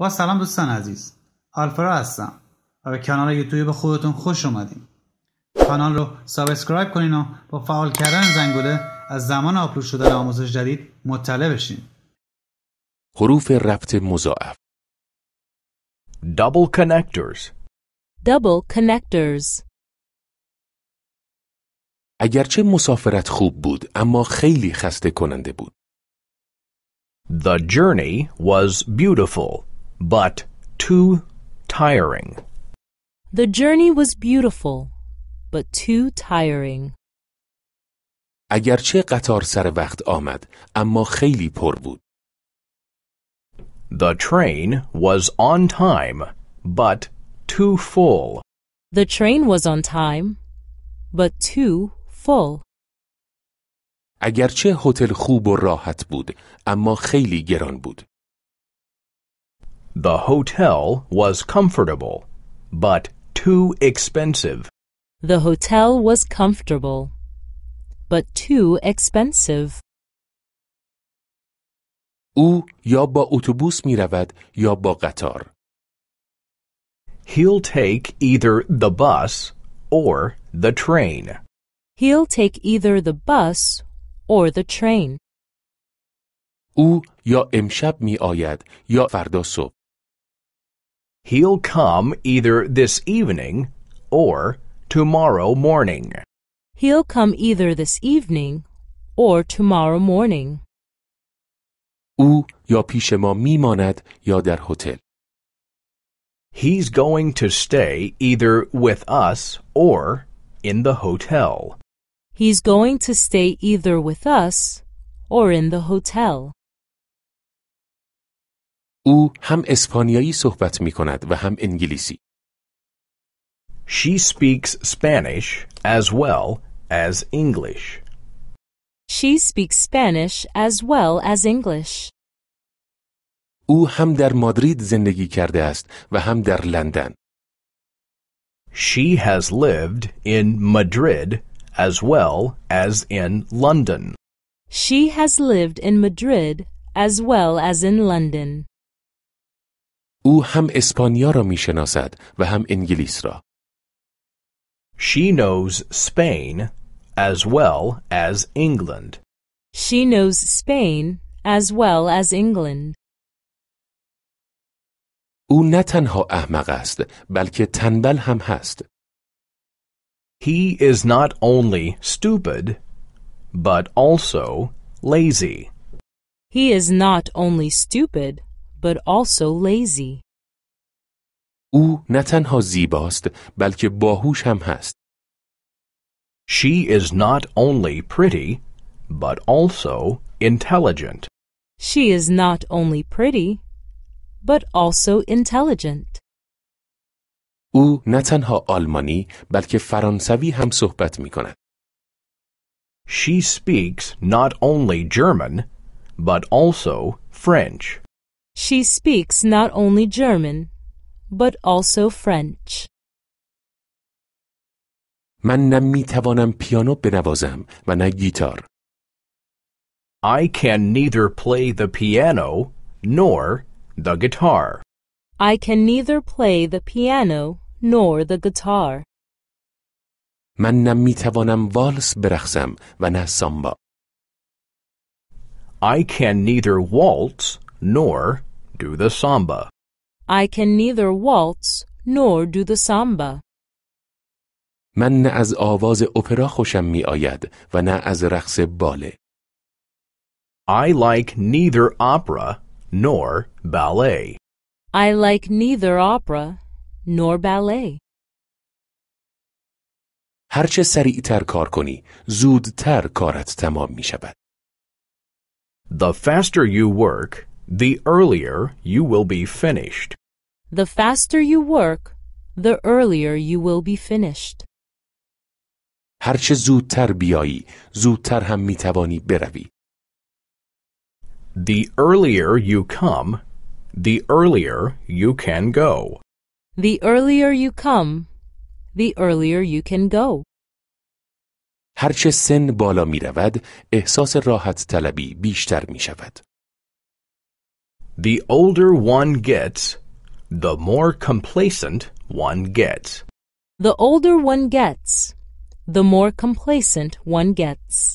با سلام دوستان عزیز، آلفرا هستم و به کانال یوتیوب خودتون خوش اومدین. کانال رو سابسکرایب کنین و با فعال کردن زنگوله از زمان آپلود شدن آموزش جدید مطلع بشین. حروف ربط مضاعف. Double connectors. Double connectors. اگرچه مسافرت خوب بود اما خیلی خسته کننده بود. The journey was beautiful, but too tiring. The journey was beautiful, but too tiring. اگرچه قطار سر وقت آمد اما خیلی پر بود. The train was on time, but too full. The train was on time, but too full. اگرچه هتل خوب و راحت بود اما خیلی گران بود. The hotel was comfortable, but too expensive. The hotel was comfortable, but too expensive. او یا با اتوبوس می رود یا با قطار. He'll take either the bus or the train. He'll take either the bus or the train. او یا امشب می آید یا فردا صبح. He'll come either this evening or tomorrow morning. He'll come either this evening or tomorrow morning. او یا پیش ما می ماند یا در هتل. He's going to stay either with us or in the hotel. He's going to stay either with us or in the hotel. او هم اسپانیایی صحبت می کند و هم انگلیسی. She speaks Spanish as well as English. She speaks Spanish as well as English. او هم در مادرید زندگی کرده است و هم در لندن. She has lived in Madrid as well as in London. She has lived in Madrid as well as in London. او هم اسپانیا را می شناسد و هم انگلیس را. She knows Spain as well as England. She knows Spain as well as England. او نه تنها احمق است بلکه تنبل هم هست. He is not only stupid, but also lazy. He is not only stupid, but also lazy. او نه تنها زیباست بلکه باهوش هم هست. She is not only pretty, but also intelligent. She is not only pretty, but also intelligent. او نه تنها آلمانی بلکه فرانسوی هم صحبت می کند. She speaks not only German, but also French. She speaks not only German, but also French. من نه می توانم پیانو بنوازم و نه گیتار. I can neither play the piano nor the guitar. I can neither play the piano nor the guitar. من نه می توانم والس برقصم و نه سامبا. I can neither waltz nor do the samba. I can neither waltz nor do the samba. من نه از آواز اپرا خوشم می آید و نه از رقص باله. I like neither opera nor ballet. I like neither opera nor ballet. هرچه سریعتر کار کنی زودتر کارت تمام می شود. The faster you work, the earlier you will be finished. The faster you work, the earlier you will be finished. هرچه زودتر بیایی زودتر هم می توانی بروی. The earlier you come, the earlier you can go. The earlier you come, the earlier you can go. هرچه سن بالا می رود احساس راحت طلبی بیشتر می شود. The older one gets, the more complacent one gets. The older one gets, the more complacent one gets.